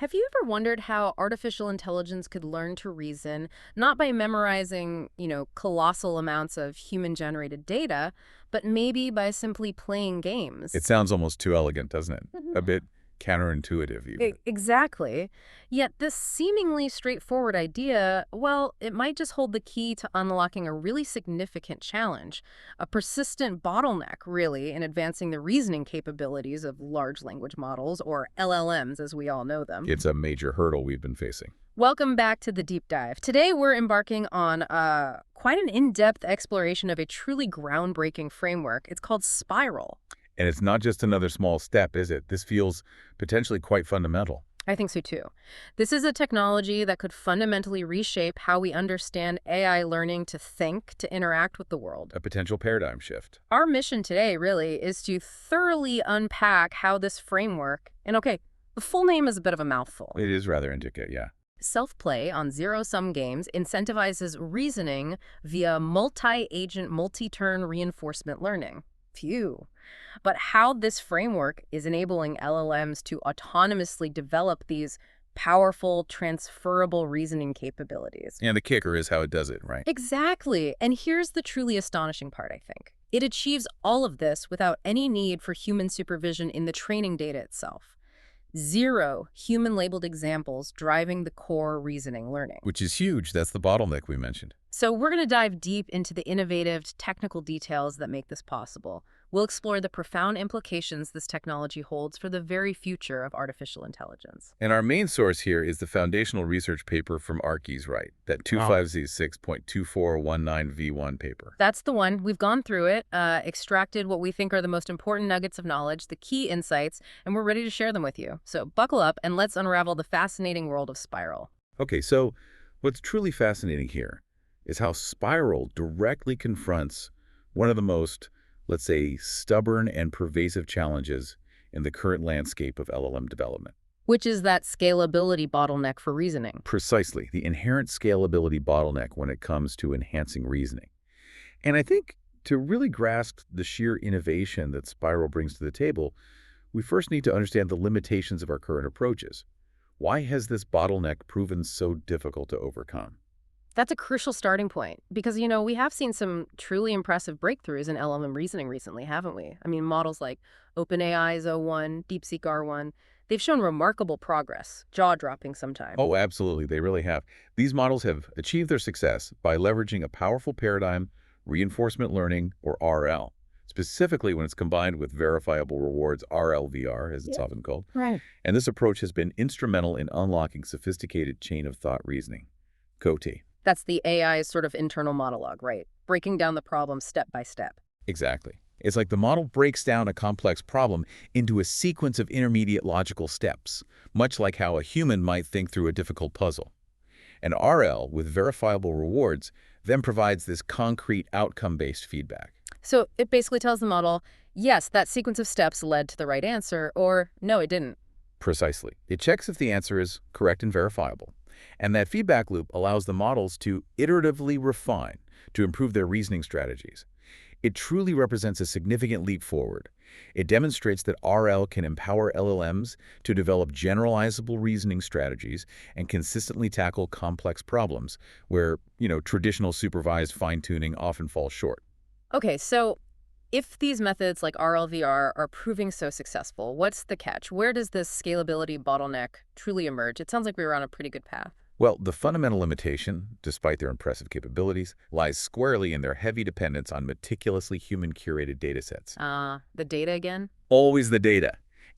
Have you ever wondered how artificial intelligence could learn to reason, not by memorizing, colossal amounts of human-generated data, but maybe by simply playing It games? sounds almost too elegant, doesn't it? A Mhm. bit counterintuitive, even. Exactly. Yet this seemingly straightforward idea, well, it might just hold the key to unlocking a really significant challenge, a persistent bottleneck, really, in advancing the reasoning capabilities of large language models, or LLMs as we all know them. It's a major hurdle we've been facing. Welcome back to the deep dive. Today we're embarking on quite an in-depth exploration of a truly groundbreaking framework. It's called Spiral. And it's not just another small step, is it? This feels potentially quite fundamental. I think so too. This is a technology that could fundamentally reshape how we understand AI learning to think, to interact with the world. A potential paradigm shift. Our mission today really is to thoroughly unpack how this framework, and okay, the full name is a bit of a mouthful. It is rather intricate, yeah. Self-play on zero-sum games incentivizes reasoning via multi-agent, multi-turn reinforcement learning. Phew. But how this framework is enabling LLMs to autonomously develop these powerful, transferable reasoning capabilities. And the kicker is how it does it, right? Exactly. And here's the truly astonishing part, I think. It achieves all of this without any need for human supervision in the training data itself. Zero human-labeled examples driving the core reasoning learning. Which is huge. That's the bottleneck we mentioned. So we're going to dive deep into the innovative technical details that make this possible. We'll explore the profound implications this technology holds for the very future of artificial intelligence. And our main source here is the foundational research paper from Archies, right? That Wow. 25Z6.2419V1 paper. That's the one. We've gone through it, extracted what we think are the most important nuggets of knowledge, the key insights, and we're ready to share them with you. So buckle up and let's unravel the fascinating world of Spiral. Okay, so what's truly fascinating here is how Spiral directly confronts one of the most, let's say, stubborn and pervasive challenges in the current landscape of LLM development. Which is that scalability bottleneck for reasoning. Precisely, the inherent scalability bottleneck when it comes to enhancing reasoning. And I think to really grasp the sheer innovation that Spiral brings to the table, we first need to understand the limitations of our current approaches. Why has this bottleneck proven so difficult to overcome? That's a crucial starting point because, we have seen some truly impressive breakthroughs in LLM reasoning recently, haven't we? I mean, models like OpenAI's O1, DeepSeek R1, they've shown remarkable progress, jaw-dropping sometimes. Oh, absolutely. They really have. These models have achieved their success by leveraging a powerful paradigm, reinforcement learning, or RL, specifically when it's combined with verifiable rewards, RLVR, as it's often called. Right. And this approach has been instrumental in unlocking sophisticated chain-of-thought reasoning, COTE. That's the AI's sort of internal monologue, right? Breaking down the problem step by step. Exactly. It's like the model breaks down a complex problem into a sequence of intermediate logical steps, much like how a human might think through a difficult puzzle. And RL, with verifiable rewards, then provides this concrete outcome-based feedback. So it basically tells the model, yes, that sequence of steps led to the right answer, or no, it didn't. Precisely. It checks if the answer is correct and verifiable. And that feedback loop allows the models to iteratively refine, to improve their reasoning strategies. It truly represents a significant leap forward. It demonstrates that RL can empower LLMs to develop generalizable reasoning strategies and consistently tackle complex problems where, traditional supervised fine-tuning often falls short. Okay, so if these methods like RLVR are proving so successful, what's the catch? Where does this scalability bottleneck truly emerge? It sounds like we were on a pretty good path. Well, the fundamental limitation, despite their impressive capabilities, lies squarely in their heavy dependence on meticulously human-curated datasets. The data again? Always the data,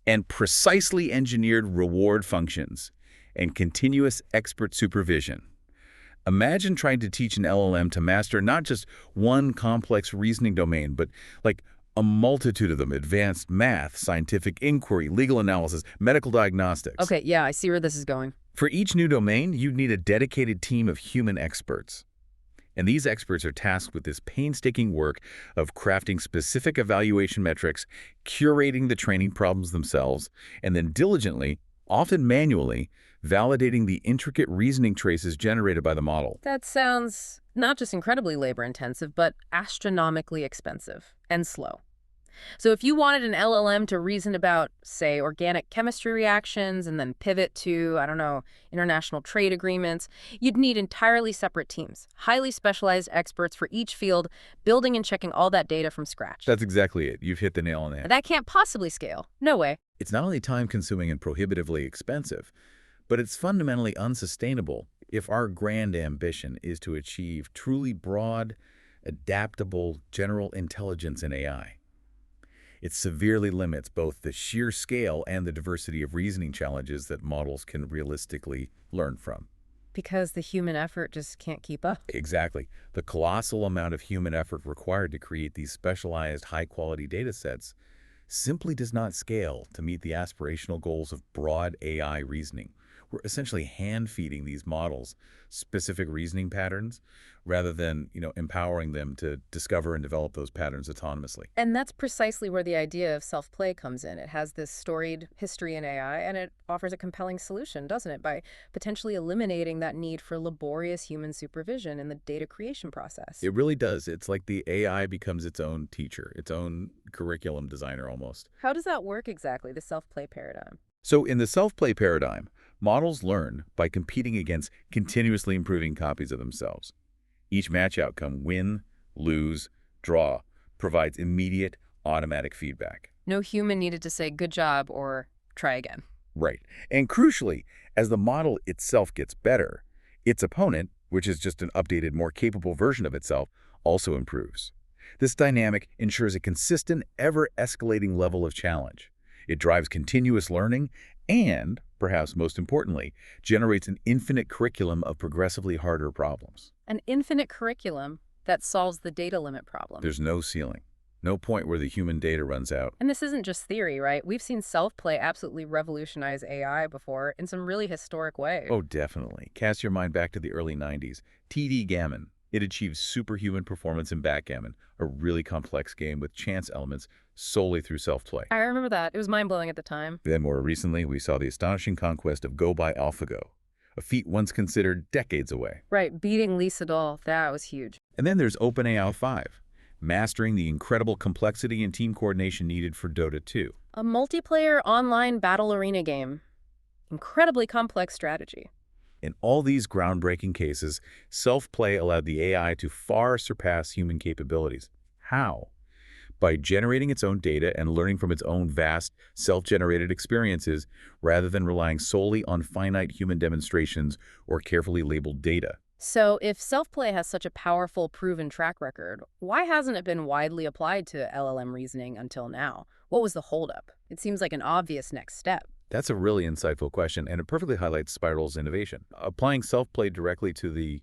and precisely engineered reward functions, and continuous expert supervision. Imagine trying to teach an LLM to master not just one complex reasoning domain, but like a multitude of them: advanced math, scientific inquiry, legal analysis, medical diagnostics. Okay, yeah, I see where this is going. For each new domain, you'd need a dedicated team of human experts. And these experts are tasked with this painstaking work of crafting specific evaluation metrics, curating the training problems themselves, and then diligently, often manually, validating the intricate reasoning traces generated by the model. That sounds not just incredibly labor-intensive, but astronomically expensive and slow. So if you wanted an LLM to reason about, say, organic chemistry reactions and then pivot to, I don't know, international trade agreements, you'd need entirely separate teams, highly specialized experts for each field, building and checking all that data from scratch. That's exactly it. You've hit the nail on the head. That can't possibly scale. No way. It's not only time-consuming and prohibitively expensive, but it's fundamentally unsustainable if our grand ambition is to achieve truly broad, adaptable general intelligence in AI. It severely limits both the sheer scale and the diversity of reasoning challenges that models can realistically learn from. Because the human effort just can't keep up. Exactly. The colossal amount of human effort required to create these specialized, high-quality data sets simply does not scale to meet the aspirational goals of broad AI reasoning. We're essentially hand-feeding these models specific reasoning patterns rather than, empowering them to discover and develop those patterns autonomously. And that's precisely where the idea of self-play comes in. It has this storied history in AI, and it offers a compelling solution, doesn't it, by potentially eliminating that need for laborious human supervision in the data creation process. It really does. It's like the AI becomes its own teacher, its own curriculum designer almost. How does that work exactly, the self-play paradigm? So in the self-play paradigm, models learn by competing against continuously improving copies of themselves. Each match outcome, win, lose, draw, provides immediate, automatic feedback. No human needed to say good job or try again. Right. And crucially, as the model itself gets better, its opponent, which is just an updated, more capable version of itself, also improves. This dynamic ensures a consistent, ever-escalating level of challenge. It drives continuous learning and, perhaps most importantly, generates an infinite curriculum of progressively harder problems. An infinite curriculum that solves the data limit problem. There's no ceiling, no point where the human data runs out. And this isn't just theory, right? We've seen self-play absolutely revolutionize AI before in some really historic ways. Oh, definitely. Cast your mind back to the early 90s. TD Gammon. It achieved superhuman performance in backgammon, a really complex game with chance elements solely through self-play. I remember that. It was mind-blowing at the time. Then more recently, we saw the astonishing conquest of Go by AlphaGo, a feat once considered decades away. Right, beating Lee Sedol, that was huge. And then there's OpenAI 5, mastering the incredible complexity and team coordination needed for Dota 2. A multiplayer online battle arena game. Incredibly complex strategy. In all these groundbreaking cases, self-play allowed the AI to far surpass human capabilities. How? By generating its own data and learning from its own vast, self-generated experiences, rather than relying solely on finite human demonstrations or carefully labeled data. So if self-play has such a powerful, proven track record, why hasn't it been widely applied to LLM reasoning until now? What was the holdup? It seems like an obvious next step. That's a really insightful question, and it perfectly highlights Spiral's innovation. Applying self-play directly to the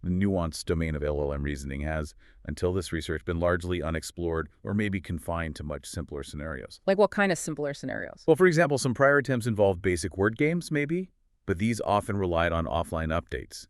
nuanced domain of LLM reasoning has, until this research, been largely unexplored or maybe confined to much simpler scenarios. Like what kind of simpler scenarios? Well, for example, some prior attempts involved basic word games, maybe, but these often relied on offline updates.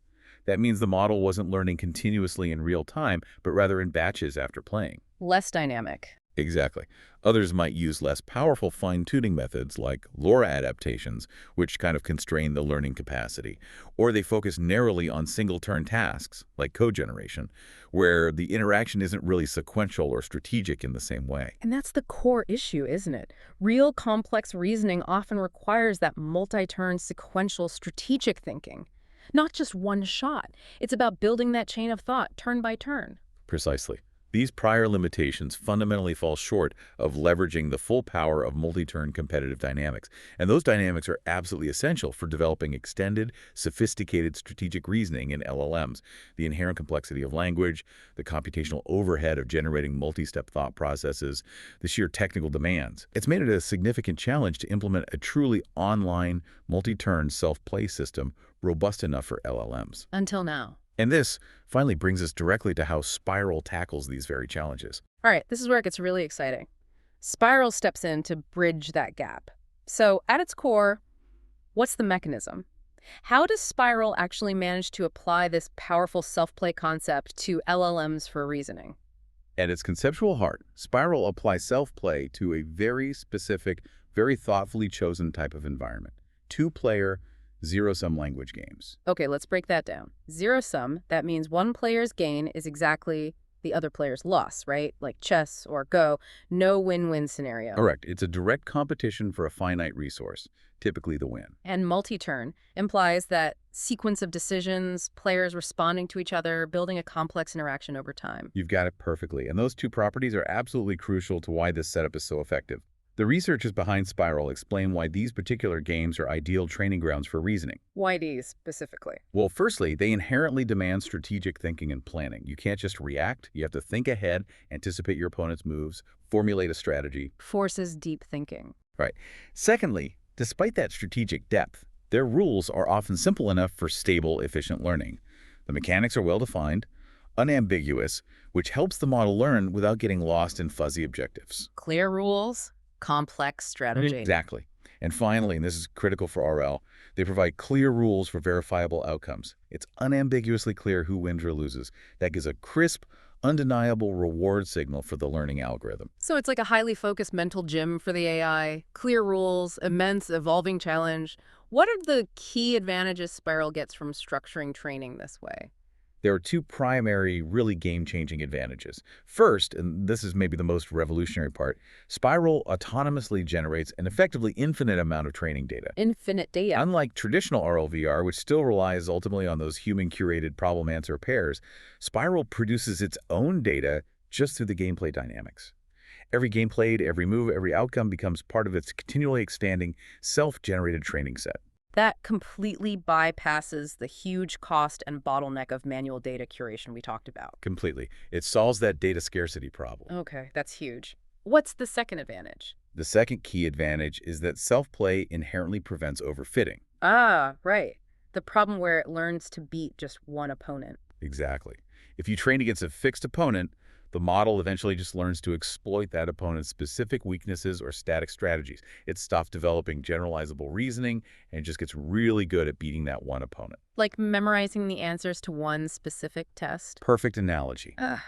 That means the model wasn't learning continuously in real time, but rather in batches after playing. Less dynamic. Exactly. Others might use less powerful fine-tuning methods like LoRa adaptations, which kind of constrain the learning capacity. Or they focus narrowly on single-turn tasks, like code generation, where the interaction isn't really sequential or strategic in the same way. And that's the core issue, isn't it? Real complex reasoning often requires that multi-turn, sequential, strategic thinking. Not just one shot. It's about building that chain of thought, turn by turn. Precisely. These prior limitations fundamentally fall short of leveraging the full power of multi-turn competitive dynamics. And those dynamics are absolutely essential for developing extended, sophisticated strategic reasoning in LLMs. The inherent complexity of language, the computational overhead of generating multi-step thought processes, the sheer technical demands. It's made it a significant challenge to implement a truly online, multi-turn self-play system robust enough for LLMs. Until now. And this finally brings us directly to how Spiral tackles these very challenges. All right, this is where it gets really exciting. Spiral steps in to bridge that gap. So at its core, what's the mechanism? How does Spiral actually manage to apply this powerful self-play concept to LLMs for reasoning? At its conceptual heart, Spiral applies self-play to a very specific, very thoughtfully chosen type of environment. Two-player, zero-sum language games. Okay, let's break that down. Zero-sum, that means one player's gain is exactly the other player's loss, right? Like chess or Go, no win-win scenario. Correct. It's a direct competition for a finite resource, typically the win. And multi-turn implies that sequence of decisions, players responding to each other, building a complex interaction over time. You've got it perfectly, and those two properties are absolutely crucial to why this setup is so effective. The researchers behind Spiral explain why these particular games are ideal training grounds for reasoning. Why these specifically? Well, firstly, they inherently demand strategic thinking and planning. You can't just react. You have to think ahead, anticipate your opponent's moves, formulate a strategy. Forces deep thinking. Right. Secondly, despite that strategic depth, their rules are often simple enough for stable, efficient learning. The mechanics are well-defined, unambiguous, which helps the model learn without getting lost in fuzzy objectives. Clear rules, complex strategy. Exactly. And finally, and this is critical for RL, they provide clear rules for verifiable outcomes. It's unambiguously clear who wins or loses. That gives a crisp, undeniable reward signal for the learning algorithm. So it's like a highly focused mental gym for the AI, clear rules, immense evolving challenge. What are the key advantages Spiral gets from structuring training this way? There are two primary, really game-changing advantages. First, and this is maybe the most revolutionary part, Spiral autonomously generates an effectively infinite amount of training data. Infinite data. Unlike traditional RLVR, which still relies ultimately on those human-curated problem answer pairs, Spiral produces its own data just through the gameplay dynamics. Every game played, every move, every outcome becomes part of its continually expanding, self-generated training set. That completely bypasses the huge cost and bottleneck of manual data curation we talked about. Completely. It solves that data scarcity problem. Okay, that's huge. What's the second advantage? The second key advantage is that self-play inherently prevents overfitting. Ah, right. The problem where it learns to beat just one opponent. Exactly. If you train against a fixed opponent, the model eventually just learns to exploit that opponent's specific weaknesses or static strategies. It stops developing generalizable reasoning and just gets really good at beating that one opponent. Like memorizing the answers to one specific test. Perfect analogy. Ugh.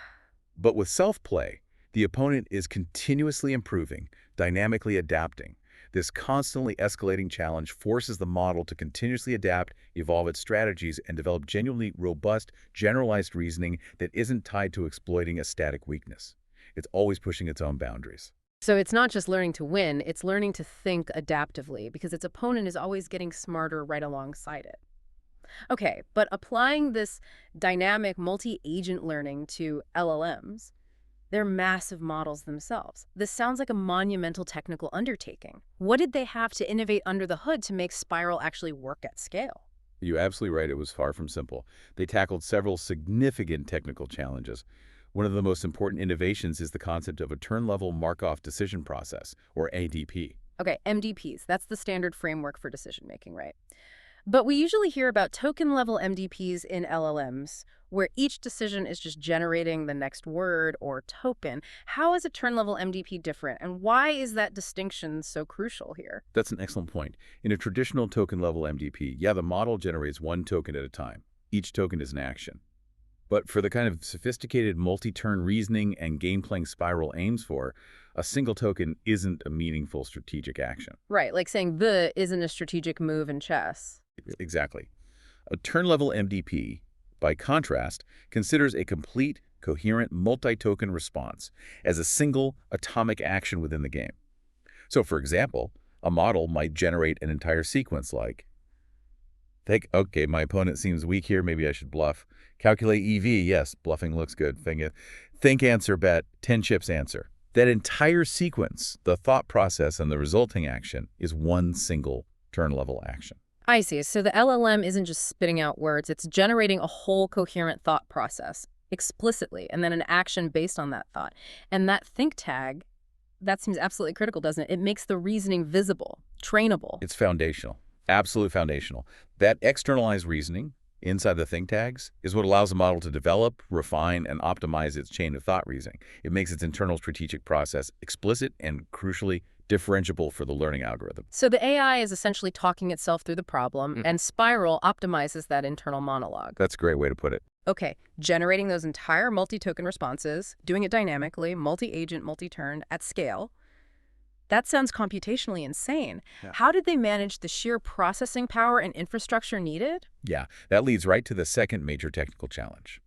But with self-play, the opponent is continuously improving, dynamically adapting. This constantly escalating challenge forces the model to continuously adapt, evolve its strategies, and develop genuinely robust, generalized reasoning that isn't tied to exploiting a static weakness. It's always pushing its own boundaries. So it's not just learning to win, it's learning to think adaptively because its opponent is always getting smarter right alongside it. Okay, but applying this dynamic multi-agent learning to LLMs, they're massive models themselves. This sounds like a monumental technical undertaking. What did they have to innovate under the hood to make Spiral actually work at scale? You're absolutely right, it was far from simple. They tackled several significant technical challenges. One of the most important innovations is the concept of a turn-level Markov decision process, or ADP. Okay, MDPs, that's the standard framework for decision-making, right? But we usually hear about token-level MDPs in LLMs, where each decision is just generating the next word or token. How is a turn-level MDP different, and why is that distinction so crucial here? That's an excellent point. In a traditional token-level MDP, yeah, the model generates one token at a time. Each token is an action. But for the kind of sophisticated multi-turn reasoning and game-playing Spiral aims for, a single token isn't a meaningful strategic action. Right, like saying the isn't a strategic move in chess. Exactly. A turn-level MDP, by contrast, considers a complete, coherent, multi-token response as a single atomic action within the game. So, for example, a model might generate an entire sequence like, okay, my opponent seems weak here, maybe I should bluff. Calculate EV, yes, bluffing looks good. Think answer bet, 10 chips answer. That entire sequence, the thought process and the resulting action, is one single turn-level action. I see. So the LLM isn't just spitting out words, it's generating a whole coherent thought process explicitly, and then an action based on that thought. And that think tag, that seems absolutely critical, doesn't it? It makes the reasoning visible, trainable. It's foundational, absolute foundational. That externalized reasoning inside the think tags is what allows the model to develop, refine, and optimize its chain of thought reasoning. It makes its internal strategic process explicit and, crucially, differentiable for the learning algorithm. So the AI is essentially talking itself through the problem, and Spiral optimizes that internal monologue. That's a great way to put it. Okay, generating those entire multi-token responses, doing it dynamically, multi-agent, multi-turn, at scale. That sounds computationally insane. Yeah. How did they manage the sheer processing power and infrastructure needed? Yeah, that leads right to the second major technical challenge.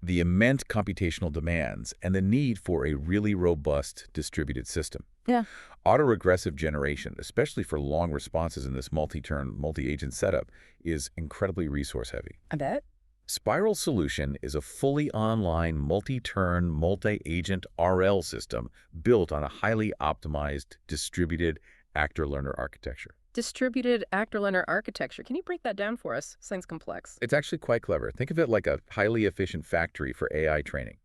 the immense computational demands, and the need for a really robust distributed system. Yeah. Autoregressive generation, especially for long responses in this multi-turn, multi-agent setup, is incredibly resource-heavy. I bet. Spiral Solution is a fully online, multi-turn, multi-agent RL system built on a highly optimized, distributed actor-learner architecture. Distributed actor-learner architecture. Can you break that down for us? Sounds complex. It's actually quite clever. Think of it like a highly efficient factory for AI training.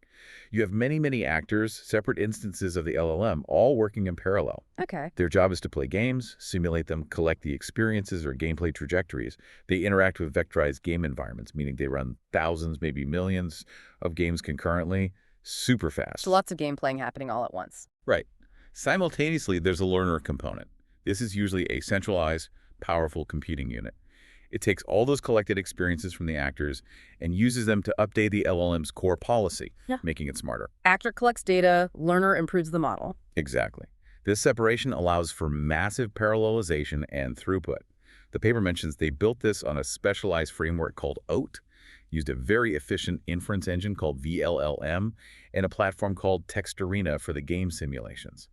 You have many, many actors, separate instances of the LLM, all working in parallel. Okay. Their job is to play games, simulate them, collect the experiences or gameplay trajectories. They interact with vectorized game environments, meaning they run thousands, maybe millions of games concurrently, super fast. So lots of game playing happening all at once. Right. Simultaneously, there's a learner component. This is usually a centralized, powerful computing unit. It takes all those collected experiences from the actors and uses them to update the LLM's core policy, Yeah. making it smarter. Actor collects data, learner improves the model. Exactly. This separation allows for massive parallelization and throughput. The paper mentions they built this on a specialized framework called OAT, used a very efficient inference engine called VLLM, and a platform called Textarena for the game simulations.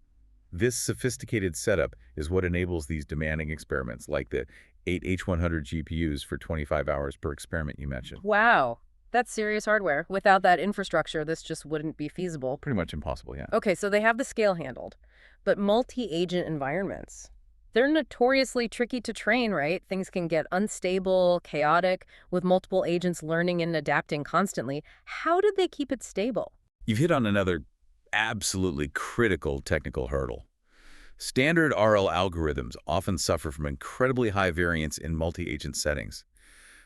This sophisticated setup is what enables these demanding experiments, like the 8 H100 GPUs for 25 hours per experiment you mentioned. Wow. That's serious hardware. Without that infrastructure, this just wouldn't be feasible. Pretty much impossible, yeah. Okay, so they have the scale handled. But multi-agent environments, they're notoriously tricky to train, right? Things can get unstable, chaotic, with multiple agents learning and adapting constantly. How did they keep it stable? You've hit on another absolutely critical technical hurdle. Standard RL algorithms often suffer from incredibly high variance in multi-agent settings,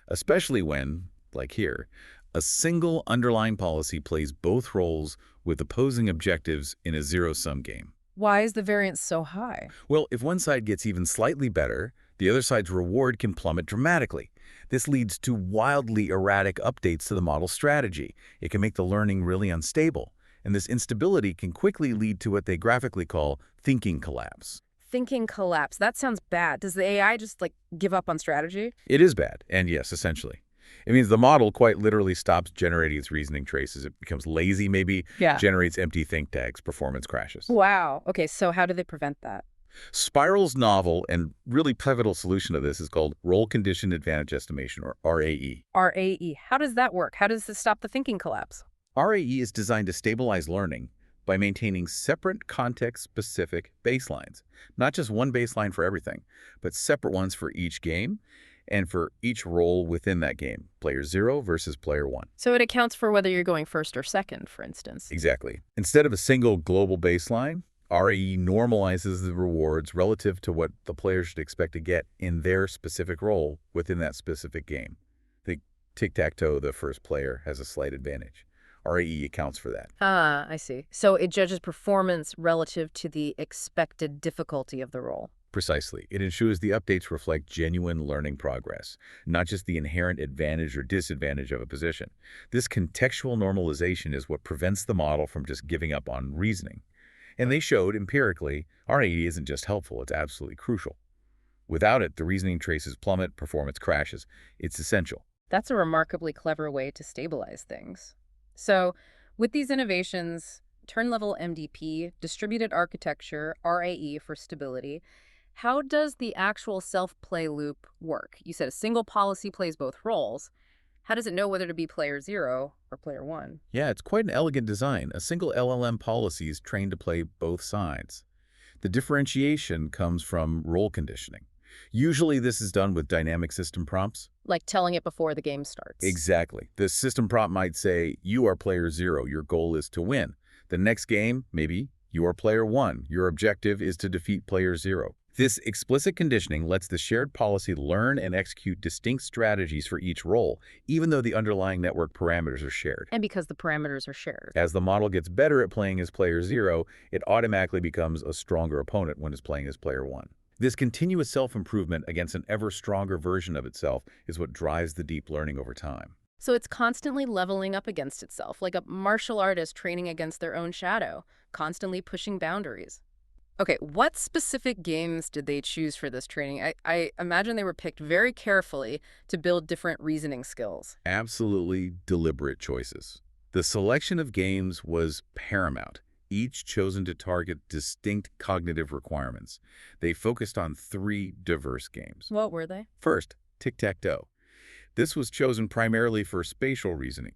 especially when, like here, a single underlying policy plays both roles with opposing objectives in a zero-sum game. Why is the variance so high? Well, if one side gets even slightly better, the other side's reward can plummet dramatically. This leads to wildly erratic updates to the model's strategy. It can make the learning really unstable. And this instability can quickly lead to what they graphically call thinking collapse. Thinking collapse. That sounds bad. Does the AI just, give up on strategy? It is bad, and yes, essentially. It means the model quite literally stops generating its reasoning traces. It becomes lazy, maybe, Yeah. generates empty think tags, performance crashes. Wow. Okay, so how do they prevent that? Spiral's novel and really pivotal solution to this is called Role Condition Advantage Estimation, or RAE. RAE. How does that work? How does this stop the thinking collapse? RAE is designed to stabilize learning by maintaining separate context-specific baselines. Not just one baseline for everything, but separate ones for each game and for each role within that game, player 0 versus player 1. So it accounts for whether you're going first or second, for instance. Exactly. Instead of a single global baseline, RAE normalizes the rewards relative to what the player should expect to get in their specific role within that specific game. The tic-tac-toe, the first player has a slight advantage. RAE accounts for that. Ah, I see. So it judges performance relative to the expected difficulty of the role. Precisely. It ensures the updates reflect genuine learning progress, not just the inherent advantage or disadvantage of a position. This contextual normalization is what prevents the model from just giving up on reasoning. And they showed empirically, RAE isn't just helpful, it's absolutely crucial. Without it, the reasoning traces plummet, performance crashes. It's essential. That's a remarkably clever way to stabilize things. So, with these innovations, turn-level MDP, distributed architecture, RAE for stability, how does the actual self-play loop work? You said a single policy plays both roles. How does it know whether to be player 0 or player 1? Yeah, it's quite an elegant design. A single LLM policy is trained to play both sides. The differentiation comes from role conditioning. Usually this is done with dynamic system prompts. Like telling it before the game starts. Exactly. The system prompt might say, you are player 0, your goal is to win. The next game, maybe, you are player 1, your objective is to defeat player 0. This explicit conditioning lets the shared policy learn and execute distinct strategies for each role, even though the underlying network parameters are shared. And because the parameters are shared. As the model gets better at playing as player 0, it automatically becomes a stronger opponent when it's playing as player 1. This continuous self-improvement against an ever stronger version of itself is what drives the deep learning over time. So it's constantly leveling up against itself, like a martial artist training against their own shadow, constantly pushing boundaries. Okay, what specific games did they choose for this training? I imagine they were picked very carefully to build different reasoning skills. Absolutely deliberate choices. The selection of games was paramount, each chosen to target distinct cognitive requirements. They focused on three diverse games. What were they? First, tic-tac-toe. This was chosen primarily for spatial reasoning.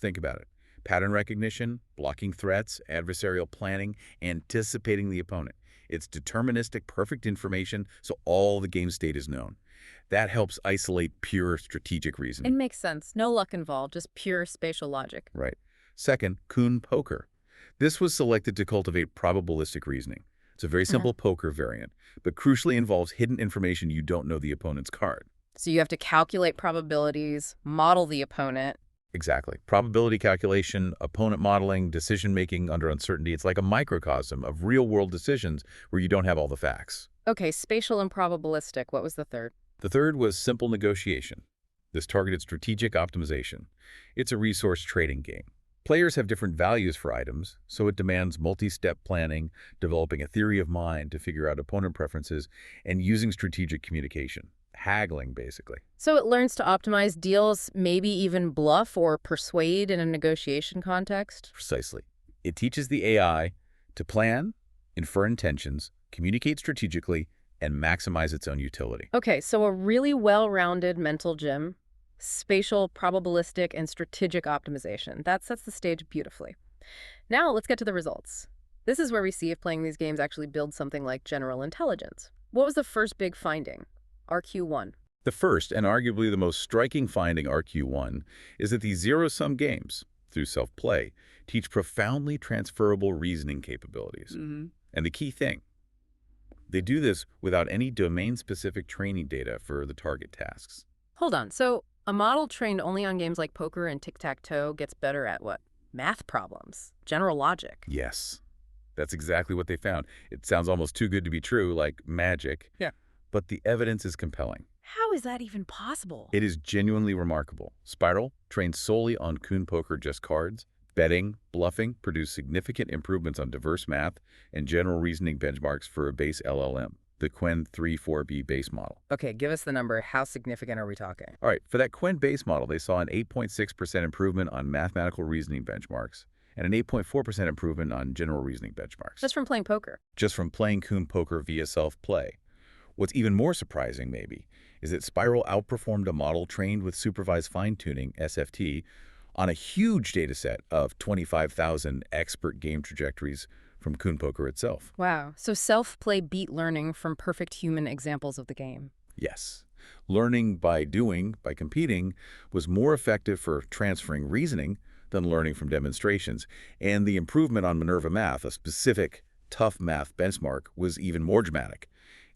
Think about it. Pattern recognition, blocking threats, adversarial planning, anticipating the opponent. It's deterministic, perfect information, so all the game state is known. That helps isolate pure strategic It reasoning. makes sense. No luck involved, just pure spatial logic. Right. Second, Kuhn poker. This was selected to cultivate probabilistic reasoning. It's a very simple poker variant, but crucially involves hidden information you don't know the opponent's card. So you have to calculate probabilities, model the opponent. Exactly. Probability calculation, opponent modeling, decision-making under uncertainty. It's like a microcosm of real-world decisions where you don't have all the facts. Okay, spatial and probabilistic. What was the third? The third was simple negotiation. This targeted strategic optimization. It's a resource trading game. Players have different values for items, so it demands multi-step planning, developing a theory of mind to figure out opponent preferences, and using strategic communication. Haggling, basically. So it learns to optimize deals, maybe even bluff or persuade in a negotiation context? Precisely. It teaches the AI to plan, infer intentions, communicate strategically, and maximize its own utility. Okay, so a really well-rounded mental gym, spatial, probabilistic, and strategic optimization. That sets the stage beautifully. Now let's get to the results. This is where we see if playing these games actually builds something like general intelligence. What was the first big finding? RQ1. The first, and arguably the most striking finding RQ1, is that these zero-sum games, through self-play, teach profoundly transferable reasoning capabilities. And the key thing, they do this without any domain-specific training data for the target tasks. Hold on, so a model trained only on games like poker and tic-tac-toe gets better at what? Math problems, general logic. Yes, that's exactly what they found. It sounds almost too good to be true, like magic. Yeah. But the evidence is compelling. How is that even possible? It is genuinely remarkable. Spiral, trained solely on Kuhn poker just cards, betting, bluffing, produced significant improvements on diverse math and general reasoning benchmarks for a base LLM, the Quen 3-4B base model. Okay, give us the number. How significant are we talking? All right, for that Quen base model, they saw an 8.6% improvement on mathematical reasoning benchmarks and an 8.4% improvement on general reasoning benchmarks. Just from playing poker. Just from playing Kuhn poker via self-play. What's even more surprising, maybe, is that Spiral outperformed a model trained with supervised fine-tuning, SFT, on a huge data set of 25,000 expert game trajectories from Kuhn poker itself. Wow, so self-play beat learning from perfect human examples of the game. Yes. Learning by doing, by competing, was more effective for transferring reasoning than learning from demonstrations, and the improvement on Minerva Math, a specific tough math benchmark, was even more dramatic.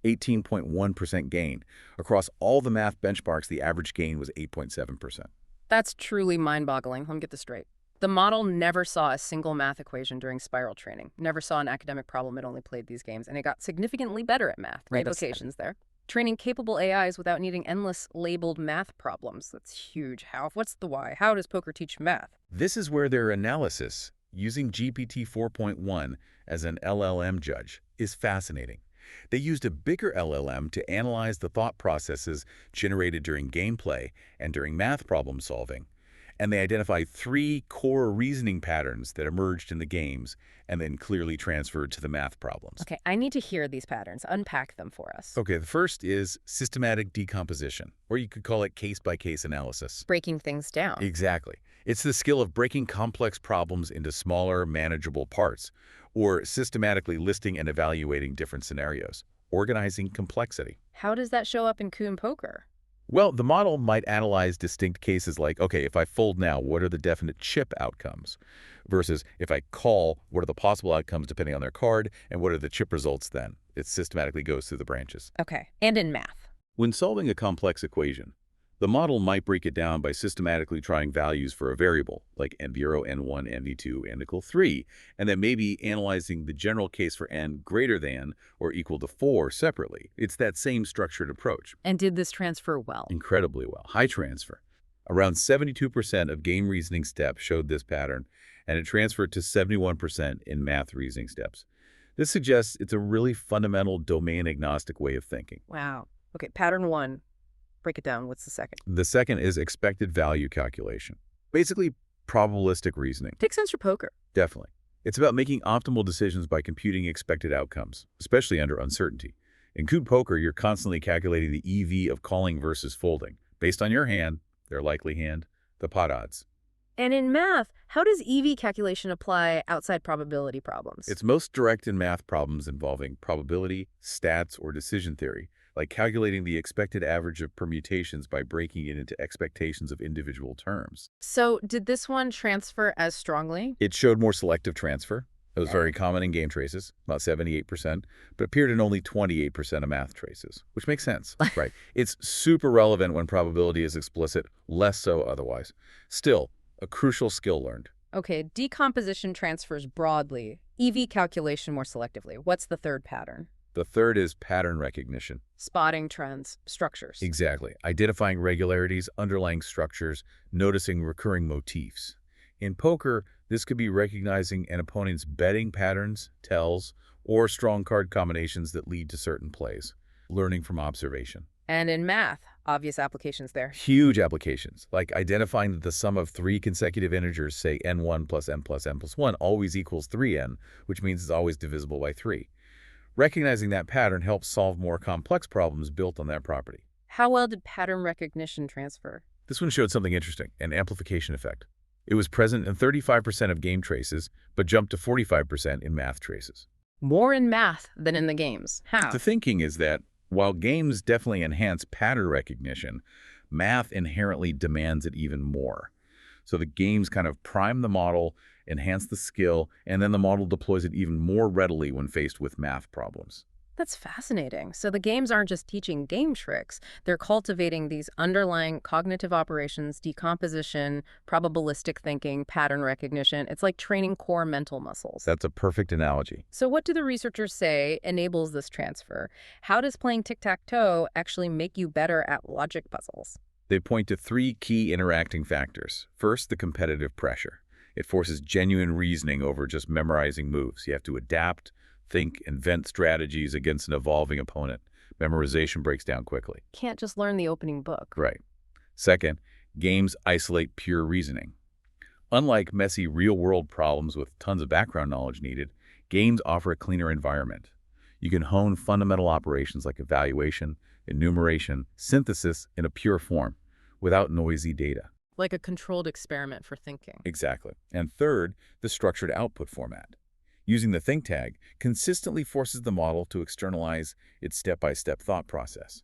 18.1% gain. Across all the math benchmarks, the average gain was 8.7%. That's truly mind-boggling. Let me get this straight. The model never saw a single math equation during Spiral training, never saw an academic problem. It only played these games, and it got significantly better at math. Right, Implications there. Training capable AIs without needing endless labeled math problems. That's huge. What's the why? How does poker teach math? This is where their analysis, using GPT 4.1 as an LLM judge, is fascinating. They used a bigger LLM to analyze the thought processes generated during gameplay and during math problem solving, and they identified three core reasoning patterns that emerged in the games and then clearly transferred to the math problems. Okay, I need to hear these patterns. Unpack them for us. Okay, the first is systematic decomposition, or you could call it case-by-case analysis. Breaking things down. Exactly. It's the skill of breaking complex problems into smaller, manageable parts, or systematically listing and evaluating different scenarios, organizing complexity. How does that show up in Kuhn poker? Well, the model might analyze distinct cases like, okay, if I fold now, what are the definite chip outcomes? Versus if I call, what are the possible outcomes depending on their card, and what are the chip results then? It systematically goes through the branches. Okay, and in math. When solving a complex equation, the model might break it down by systematically trying values for a variable, like n0, n1, n2, n equal 3, and then maybe analyzing the general case for n greater than or equal to 4 separately. It's that same structured approach. And did this transfer well? Incredibly well. High transfer. Around 72% of game reasoning steps showed this pattern, and it transferred to 71% in math reasoning steps. This suggests it's a really fundamental domain-agnostic way of thinking. Wow. Okay, pattern one. Break it down. What's the second? The second is expected value calculation. Basically, Probabilistic reasoning. Takes sense for poker. Definitely. It's about making optimal decisions by computing expected outcomes, especially under uncertainty. In good poker, you're constantly calculating the EV of calling versus folding, based on your hand, their likely hand, the pot odds. And in math, how does EV calculation apply outside probability problems? It's most direct in math problems involving probability, stats, or decision theory, like calculating the expected average of permutations by breaking it into expectations of individual terms. So did this one transfer as strongly? It showed more selective transfer. It was very common in game traces, about 78%, but appeared in only 28% of math traces, which makes sense, right? It's super relevant when probability is explicit, less so otherwise. Still, a crucial skill learned. Okay, decomposition transfers broadly, EV calculation more selectively. What's the third pattern? The third is pattern recognition. Spotting trends, structures. Exactly. Identifying regularities, underlying structures, noticing recurring motifs. In poker, this could be recognizing an opponent's betting patterns, tells, or strong card combinations that lead to certain plays. Learning from observation. And in math, obvious applications there. Huge applications, like identifying that the sum of three consecutive integers, say n1 plus n plus n plus 1, always equals 3n, which means it's always divisible by 3. Recognizing that pattern helps solve more complex problems built on that property. How well did pattern recognition transfer? This one showed something interesting, an amplification effect. It was present in 35% of game traces, but jumped to 45% in math traces. More in math than in the games. How? The thinking is that while games definitely enhance pattern recognition, math inherently demands it even more. So the games kind of prime the model, enhance the skill, and then the model deploys it even more readily when faced with math problems. That's fascinating. So the games aren't just teaching game tricks. They're cultivating these underlying cognitive operations, decomposition, probabilistic thinking, pattern recognition. It's like training core mental muscles. That's a perfect analogy. So what do the researchers say enables this transfer? How does playing tic-tac-toe actually make you better at logic puzzles? They point to three key interacting factors. First, the competitive pressure. It forces genuine reasoning over just memorizing moves. You have to adapt, think, invent strategies against an evolving opponent. Memorization breaks down quickly. Can't just learn the opening book. Right. Second, games isolate pure reasoning. Unlike messy real-world problems with tons of background knowledge needed, games offer a cleaner environment. You can hone fundamental operations like evaluation, enumeration, synthesis in a pure form, without noisy data. Like a controlled experiment for thinking. Exactly. And third, the structured output format. Using the think tag consistently forces the model to externalize its step-by-step thought process.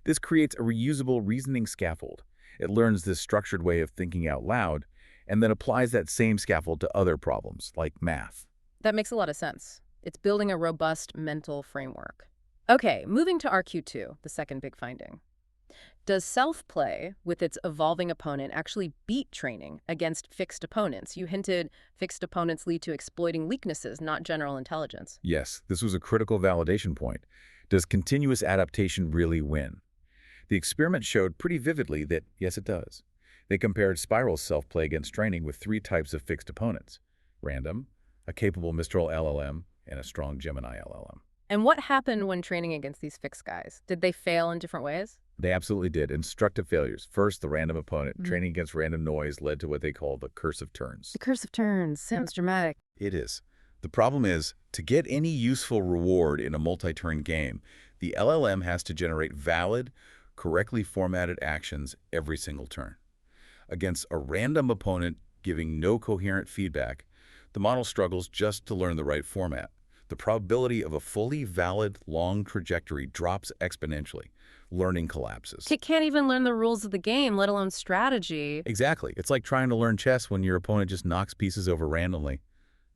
This creates a reusable reasoning scaffold. It learns this structured way of thinking out loud and then applies that same scaffold to other problems, like math. That makes a lot of sense. It's building a robust mental framework. Okay, moving to RQ2, the second big finding. Does self-play with its evolving opponent actually beat training against fixed opponents? You hinted fixed opponents lead to exploiting weaknesses, not general intelligence. Yes, this was a critical validation point. Does continuous adaptation really win? The experiment showed pretty vividly that, yes, it does. They compared Spiral's self-play against training with three types of fixed opponents: random, a capable Mistral LLM, and a strong Gemini LLM. And what happened when training against these fixed guys? Did they fail in different ways? They absolutely did. Instructive failures. First, the random opponent. Training against random noise led to what they call the curse of turns. The curse of turns sounds dramatic. It is. The problem is, to get any useful reward in a multi-turn game, the LLM has to generate valid, correctly formatted actions every single turn. Against a random opponent giving no coherent feedback, the model struggles just to learn the right format. The probability of a fully valid, long trajectory drops exponentially. Learning collapses. It can't even learn the rules of the game, let alone strategy. Exactly. It's like trying to learn chess when your opponent just knocks pieces over randomly.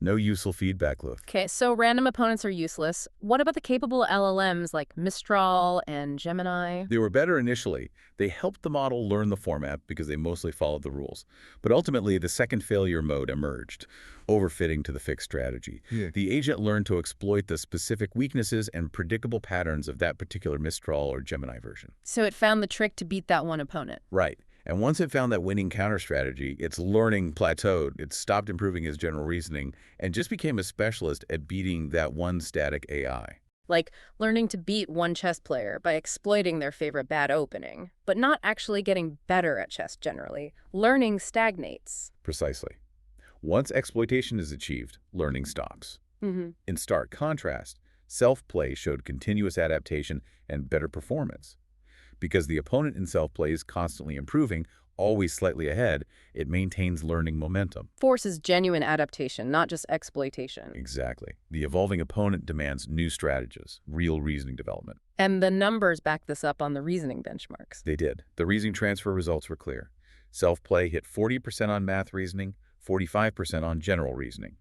No useful feedback loop. Okay, so random opponents are useless. What about the capable LLMs like Mistral and Gemini? They were better initially. They helped the model learn the format because they mostly followed the rules. But ultimately, the second failure mode emerged, overfitting to the fixed strategy. The agent learned to exploit the specific weaknesses and predictable patterns of that particular Mistral or Gemini version. So it found the trick to beat that one opponent. Right. And once it found that winning counter strategy, its learning plateaued, it stopped improving its general reasoning, and just became a specialist at beating that one static AI. like learning to beat one chess player by exploiting their favorite bad opening, but not actually getting better at chess generally. Learning stagnates. Precisely. Once exploitation is achieved, learning stops. Hmm. In stark contrast, self-play showed continuous adaptation and better performance. Because the opponent in self-play is constantly improving, always slightly ahead, it maintains learning momentum. Forces genuine adaptation, not just exploitation. Exactly. The evolving opponent demands new strategies, real reasoning development. And the numbers back this up on the reasoning benchmarks. They did. The reasoning transfer results were clear. Self-play hit 40% on math reasoning, 45% on general reasoning.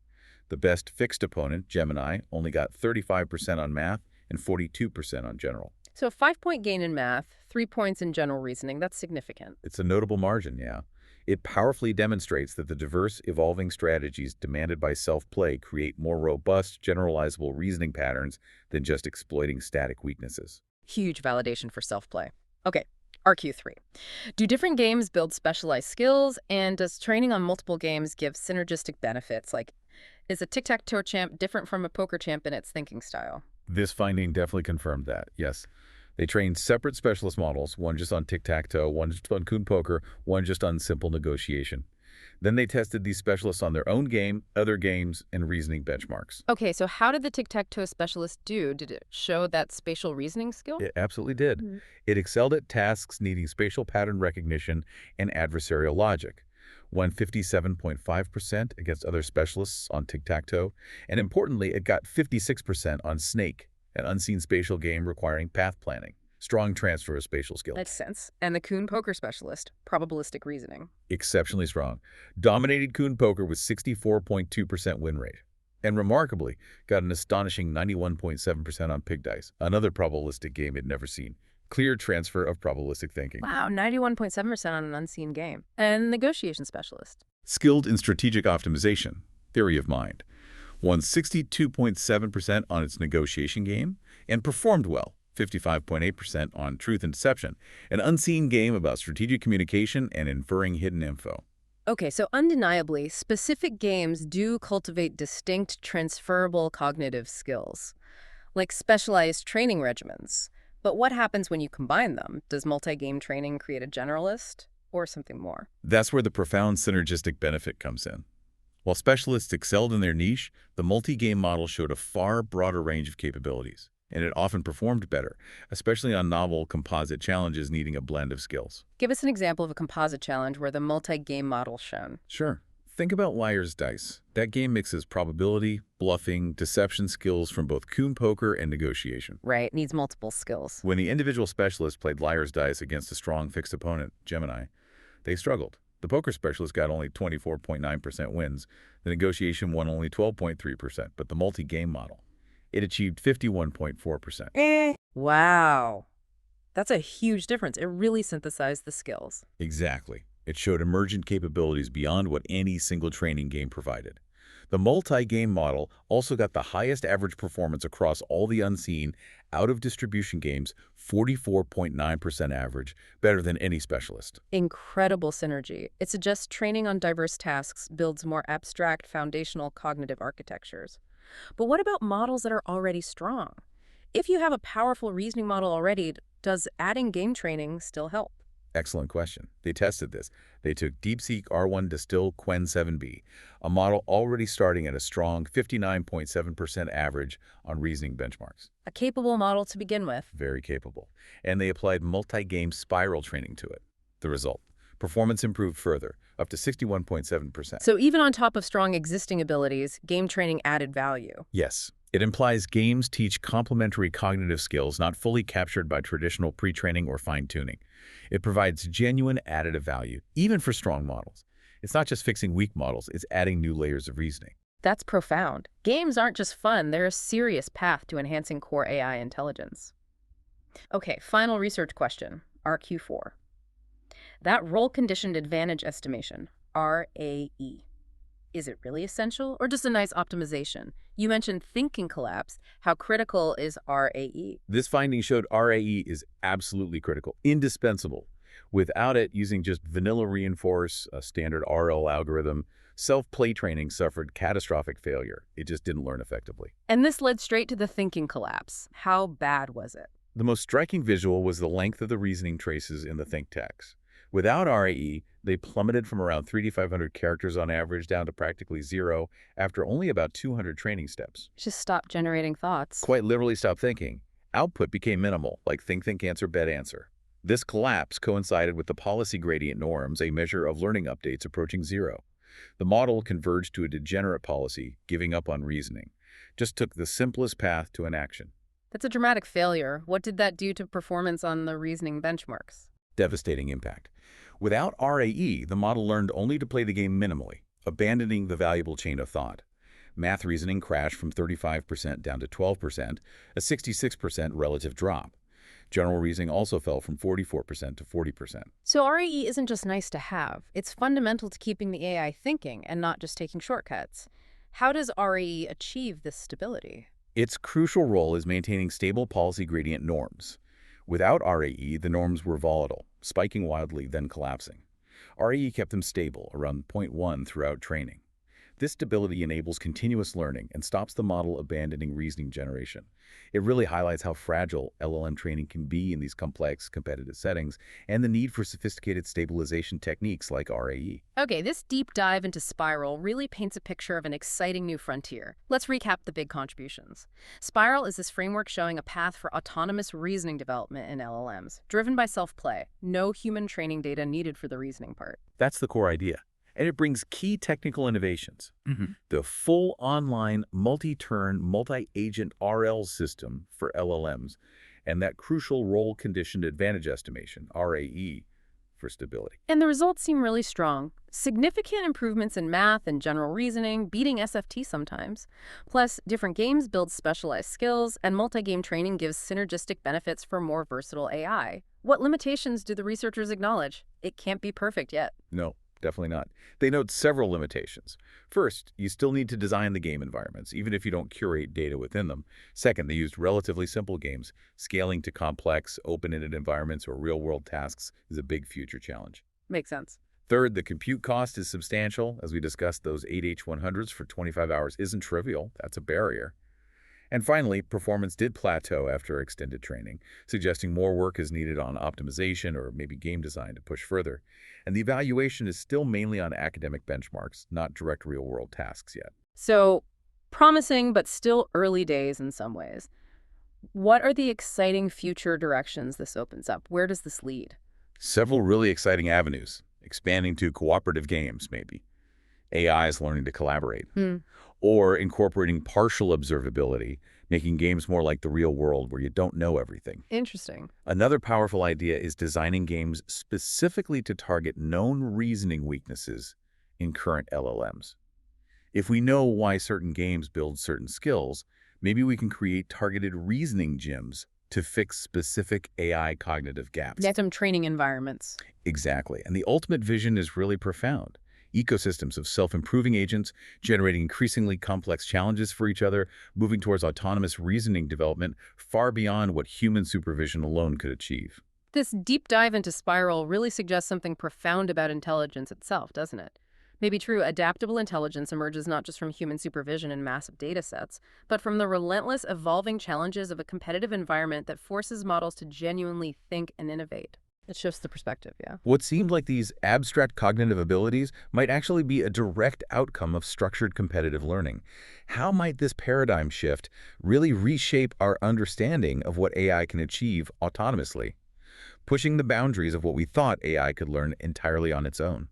The best fixed opponent, Gemini, only got 35% on math and 42% on general. So a 5-point gain in math, 3 points in general reasoning, that's significant. It's a notable margin, yeah. It powerfully demonstrates that the diverse, evolving strategies demanded by self-play create more robust, generalizable reasoning patterns than just exploiting static weaknesses. Huge validation for self-play. Okay, RQ3. Do different games build specialized skills, and does training on multiple games give synergistic benefits? Like, is a tic-tac-toe champ different from a poker champ in its thinking style? This finding definitely confirmed that, yes. They trained separate specialist models, one just on tic-tac-toe, one just on coon poker, one just on simple negotiation. Then they tested these specialists on their own game, other games, and reasoning benchmarks. Okay, so how did the tic-tac-toe specialist do? Did it show that spatial reasoning skill? It absolutely did. Mhm. It excelled at tasks needing spatial pattern recognition and adversarial logic. Won 57.5% against other specialists on tic-tac-toe, and importantly, it got 56% on Snake, an unseen spatial game requiring path planning. Strong transfer of spatial skills. Makes sense. And the coon poker specialist, probabilistic reasoning. Exceptionally strong. Dominated coon poker with 64.2% win rate. And remarkably, got an astonishing 91.7% on pig dice, another probabilistic game it never seen. Clear transfer of probabilistic thinking. Wow, 91.7% on an unseen game. And negotiation specialist. Skilled in strategic optimization, theory of mind. Won 62.7% on its negotiation game and performed well, 55.8% on truth and deception, an unseen game about strategic communication and inferring hidden info. Okay, so undeniably, specific games do cultivate distinct transferable cognitive skills, like specialized training regimens. But what happens when you combine them? Does multi-game training create a generalist or something more? That's where the profound synergistic benefit comes in. While specialists excelled in their niche, the multi-game model showed a far broader range of capabilities, and it often performed better, especially on novel composite challenges needing a blend of skills. Give us an example of a composite challenge where the multi-game model's shown. Sure. Think about Liar's Dice. That game mixes probability, bluffing, deception skills from both coon poker and negotiation. Right, needs multiple skills. When the individual specialist played Liar's Dice against a strong fixed opponent, Gemini, they struggled. The poker specialist got only 24.9% wins. The negotiation won only 12.3%, but the multi-game model, it achieved 51.4%. Wow. That's a huge difference. It really synthesized the skills. Exactly. It showed emergent capabilities beyond what any single training game provided. The multi-game model also got the highest average performance across all the unseen, out-of-distribution games, 44.9% average, better than any specialist. Incredible synergy. It suggests training on diverse tasks builds more abstract, foundational cognitive architectures. But what about models that are already strong? If you have a powerful reasoning model already, does adding game training still help? Excellent question. They tested this. They took DeepSeek R1 Distill Quen 7b, a model already starting at a strong 59.7% average on reasoning benchmarks. A capable model to begin with. Very capable. And they applied multi-game spiral training to it. The result, performance improved further, up to 61.7%. So even on top of strong existing abilities, game training added value. Yes. It implies games teach complementary cognitive skills not fully captured by traditional pre-training or fine-tuning. It provides genuine additive value, even for strong models. It's not just fixing weak models, it's adding new layers of reasoning. That's profound. Games aren't just fun, they're a serious path to enhancing core AI intelligence. Okay, final research question, RQ4. That role-conditioned advantage estimation, RAE. Is it really essential or just a nice optimization? You mentioned thinking collapse. How critical is RAE? This finding showed RAE is absolutely critical, indispensable. Without it, using just vanilla reinforce, a standard RL algorithm, self-play training suffered catastrophic failure. It just didn't learn effectively. And this led straight to the thinking collapse. How bad was it? The most striking visual was the length of the reasoning traces in the think text. Without RAE, they plummeted from around 3,500 characters on average down to practically zero after only about 200 training steps. Just stop generating thoughts. Quite literally stopped thinking. Output became minimal, like think, answer, bet, answer. This collapse coincided with the policy gradient norms, a measure of learning updates approaching zero. The model converged to a degenerate policy, giving up on reasoning. Just took the simplest path to inaction. That's a dramatic failure. What did that do to performance on the reasoning benchmarks? Devastating impact. Without RAE, the model learned only to play the game minimally, abandoning the valuable chain of thought. Math reasoning crashed from 35% down to 12%, a 66% relative drop. General reasoning also fell from 44% to 40%. So RAE isn't just nice to have. It's fundamental to keeping the AI thinking and not just taking shortcuts. How does RAE achieve this stability? Its crucial role is maintaining stable policy gradient norms. Without RAE, the norms were volatile, spiking wildly, then collapsing. RAE kept them stable, around zero point 0.1 throughout training. This stability enables continuous learning and stops the model abandoning reasoning generation. It really highlights how fragile LLM training can be in these complex, competitive settings and the need for sophisticated stabilization techniques like RAE. Okay, this deep dive into Spiral really paints a picture of an exciting new frontier. Let's recap the big contributions. Spiral is this framework showing a path for autonomous reasoning development in LLMs, driven by self-play. No human training data needed for the reasoning part. That's the core idea. And it brings key technical innovations. The full online multi-turn, multi-agent RL system for LLMs, and that crucial role-conditioned advantage estimation, RAE, for stability. And the results seem really strong. Significant improvements in math and general reasoning, beating SFT sometimes. Plus, different games build specialized skills, and multi-game training gives synergistic benefits for more versatile AI. What limitations do the researchers acknowledge? It can't be perfect yet. No. Definitely not. They note several limitations. First, you still need to design the game environments, even if you don't curate data within them. Second, they used relatively simple games. Scaling to complex, open-ended environments or real-world tasks is a big future challenge. Makes sense. Third, the compute cost is substantial. As we discussed, those 8H100s for 25 hours isn't trivial. That's a barrier. And finally, performance did plateau after extended training, suggesting more work is needed on optimization or maybe game design to push further. And the evaluation is still mainly on academic benchmarks, not direct real-world tasks yet. So, promising, but still early days in some ways. What are the exciting future directions this opens up? Where does this lead? Several really exciting avenues, expanding to cooperative games, maybe. AI is learning to collaborate. Or incorporating partial observability, making games more like the real world where you don't know everything. Interesting. Another powerful idea is designing games specifically to target known reasoning weaknesses in current LLMs. If we know why certain games build certain skills, maybe we can create targeted reasoning gyms to fix specific AI cognitive gaps. Get some training environments. Exactly. And the ultimate vision is really profound. Ecosystems of self-improving agents, generating increasingly complex challenges for each other, moving towards autonomous reasoning development far beyond what human supervision alone could achieve. This deep dive into Spiral really suggests something profound about intelligence itself, doesn't it? Maybe true, adaptable intelligence emerges not just from human supervision and massive data sets, but from the relentless, evolving challenges of a competitive environment that forces models to genuinely think and innovate. It shifts the perspective, yeah. What seemed like these abstract cognitive abilities might actually be a direct outcome of structured competitive learning. How might this paradigm shift really reshape our understanding of what AI can achieve autonomously, pushing the boundaries of what we thought AI could learn entirely on its own?